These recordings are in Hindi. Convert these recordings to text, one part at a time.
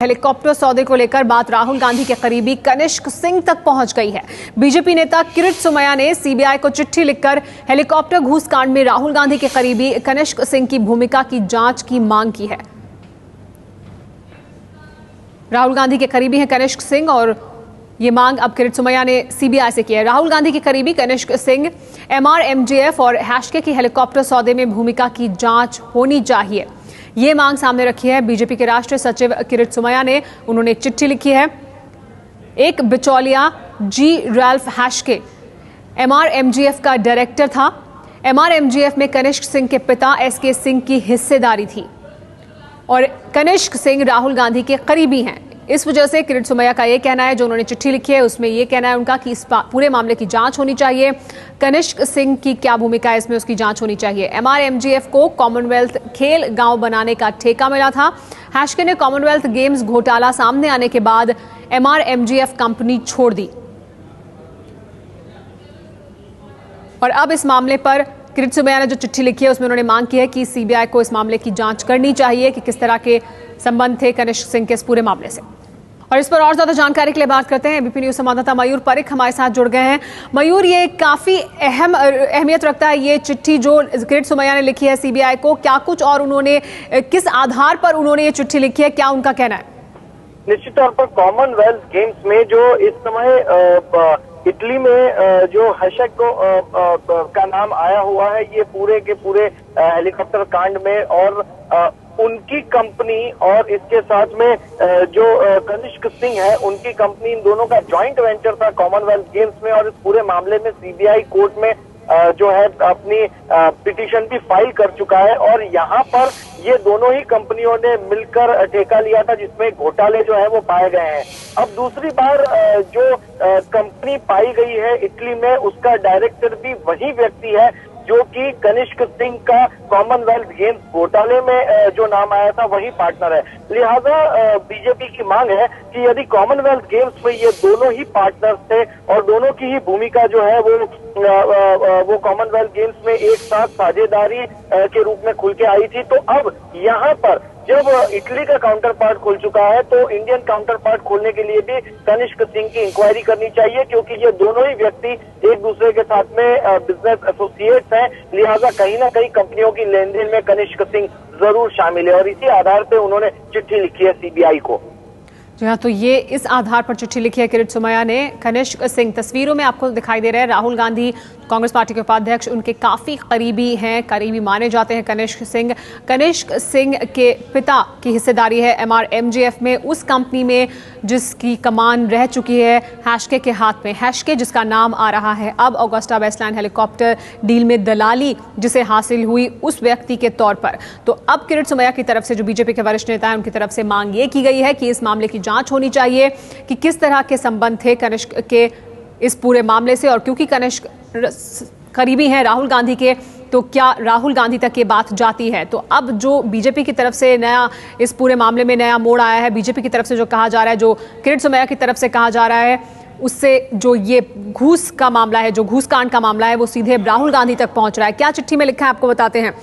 हेलीकॉप्टर सौदे को लेकर बात राहुल गांधी के करीबी कनिष्क सिंह तक पहुंच गई है। बीजेपी नेता किरीट सोमैया ने सीबीआई को चिट्ठी लिखकर हेलीकॉप्टर घूसकांड में राहुल गांधी के करीबी कनिष्क सिंह की भूमिका की जांच की मांग की है। राहुल गांधी के करीबी हैं कनिष्क सिंह और ये मांग अब किरीट सोमैया ने सीबीआई से की है। राहुल गांधी के करीबी कनिष्क सिंह MRMGF और हैशके की हेलीकॉप्टर सौदे में भूमिका की जांच होनी चाहिए, ये मांग सामने रखी है बीजेपी के राष्ट्रीय सचिव किरीट सोमैया ने। उन्होंने चिट्ठी लिखी है। एक बिचौलिया जी रैल्फ हैशके MRMGF का डायरेक्टर था। MRMGF में कनिष्क सिंह के पिता SK सिंह की हिस्सेदारी थी और कनिष्क सिंह राहुल गांधी के करीबी हैं। इस वजह से किरीट सोमैया का ये कहना है, जो उन्होंने चिट्ठी लिखी है उसमें ये कहना है उनका कि इस पूरे मामले की जांच होनी चाहिए। कनिष्क सिंह की क्या भूमिका है इसमें, उसकी जांच होनी चाहिए। MRMGF को कॉमनवेल्थ खेल गांव बनाने का ठेका मिला था। हैशके ने कॉमनवेल्थ गेम्स घोटाला सामने आने के बाद MRMGF कंपनी छोड़ दी और अब इस मामले पर किरीट सोमैया ने जो चिट्ठी लिखी है उसमें उन्होंने मांग की है कि सीबीआई को इस मामले की जांच करनी चाहिए कि किस तरह के संबंध थे कनिष्क सिंह के इस पूरे मामले से। और इस पर और ज्यादा जानकारी के लिए बात करते हैं। एबीपी न्यूज संवाददाता मयूर परिक हमारे साथ जुड़ गए हैं। मयूर, ये काफी अहमियत रखता है ये चिट्ठी जो किरीट सोमैया ने लिखी है सीबीआई को, क्या कुछ और उन्होंने किस आधार पर उन्होंने ये चिट्ठी लिखी है, क्या उनका कहना है? निश्चित तौर पर कॉमनवेल्थ गेम्स में जो इस समय इटली में जो हैशक का नाम आया हुआ है, ये पूरे के पूरे हेलीकॉप्टर कांड में और उनकी कंपनी और इसके साथ में जो कनिष्क सिंह है उनकी कंपनी, इन दोनों का जॉइंट वेंचर था कॉमनवेल्थ गेम्स में। और इस पूरे मामले में सीबीआई कोर्ट में जो है अपनी पिटीशन भी फाइल कर चुका है और यहाँ पर ये दोनों ही कंपनियों ने मिलकर ठेका लिया था जिसमें घोटाले जो है वो पाए गए हैं। अब दूसरी बार जो कंपनी पाई गई है इटली में, उसका डायरेक्टर भी वही व्यक्ति है जो कि कनिष्क सिंह का कॉमनवेल्थ गेम्स घोटाले में जो नाम आया था वही पार्टनर है। लिहाजा बीजेपी की मांग है कि यदि कॉमनवेल्थ गेम्स में ये दोनों ही पार्टनर्स थे और दोनों की ही भूमिका जो है वो कॉमनवेल्थ गेम्स में एक साथ साझेदारी के रूप में खुल के आई थी, तो अब यहाँ पर जब इटली का काउंटर पार्ट खुल चुका है तो इंडियन काउंटर पार्ट खोलने के लिए भी कनिष्क सिंह की इंक्वायरी करनी चाहिए, क्योंकि ये दोनों ही व्यक्ति एक दूसरे के साथ में बिजनेस एसोसिएट्स हैं। लिहाजा कहीं ना कहीं कंपनियों की लेन देन में कनिष्क सिंह जरूर शामिल है और इसी आधार पर उन्होंने चिट्ठी लिखी है सीबीआई को। जी हाँ, तो ये इस आधार पर चिट्ठी लिखी है किरीट सोमैया ने। कनिष्क सिंह तस्वीरों में आपको दिखाई दे रहे हैं। राहुल गांधी कांग्रेस पार्टी के उपाध्यक्ष, उनके काफी करीबी हैं, करीबी माने जाते हैं कनिष्क सिंह। कनिष्क सिंह के पिता की हिस्सेदारी है MRMGF में, उस कंपनी में जिसकी कमान रह चुकी है हैशके के हाथ में। हैशके जिसका नाम आ रहा है अब ऑगस्टा वेस्टलैंड हेलीकॉप्टर डील में दलाली जिसे हासिल हुई उस व्यक्ति के तौर पर। तो अब किरीट सोमैया की तरफ से, जो बीजेपी के वरिष्ठ नेता हैं, उनकी तरफ से मांग ये की गई है कि इस मामले की जांच होनी चाहिए कि किस तरह के संबंध थे कनिष्क के इस पूरे मामले से। और क्योंकि कनिष्क करीबी हैं राहुल गांधी के, तो क्या राहुल गांधी तक ये बात जाती है? तो अब जो बीजेपी की तरफ से नया इस पूरे मामले में नया मोड़ आया है, बीजेपी की तरफ से जो कहा जा रहा है, जो किरीट सोमैया की तरफ से कहा जा रहा है, उससे जो ये घूस का मामला है, जो घूसकांड का मामला है, वो सीधे राहुल गांधी तक पहुंच रहा है। क्या चिट्ठी में लिखा है आपको बताते हैं।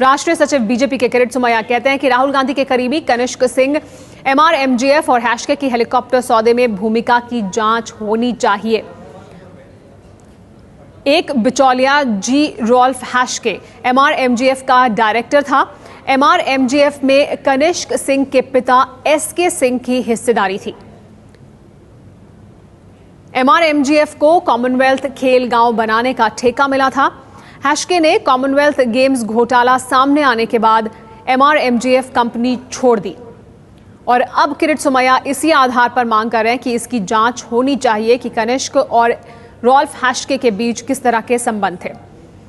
राष्ट्रीय सचिव बीजेपी के किरीट सोमैया कहते हैं कि राहुल गांधी के करीबी कनिष्क सिंह MRMGF और हैशके की हेलीकॉप्टर सौदे में भूमिका की जांच होनी चाहिए। एक बिचौलिया जी रॉल्फ हैशके MRMGF का डायरेक्टर था। MRMGF में कनिष्क सिंह के पिता SK सिंह की हिस्सेदारी थी। MRMGF को कॉमनवेल्थ खेल गांव बनाने का ठेका मिला था। हैशके ने कॉमनवेल्थ गेम्स घोटाला सामने आने के बाद MRMGF कंपनी छोड़ दी और अब किरीट सोमैया इसी आधार पर मांग कर रहे हैं कि इसकी जांच होनी चाहिए कि कनिष्क और रॉल्फ हैशके के बीच किस तरह के संबंध थे।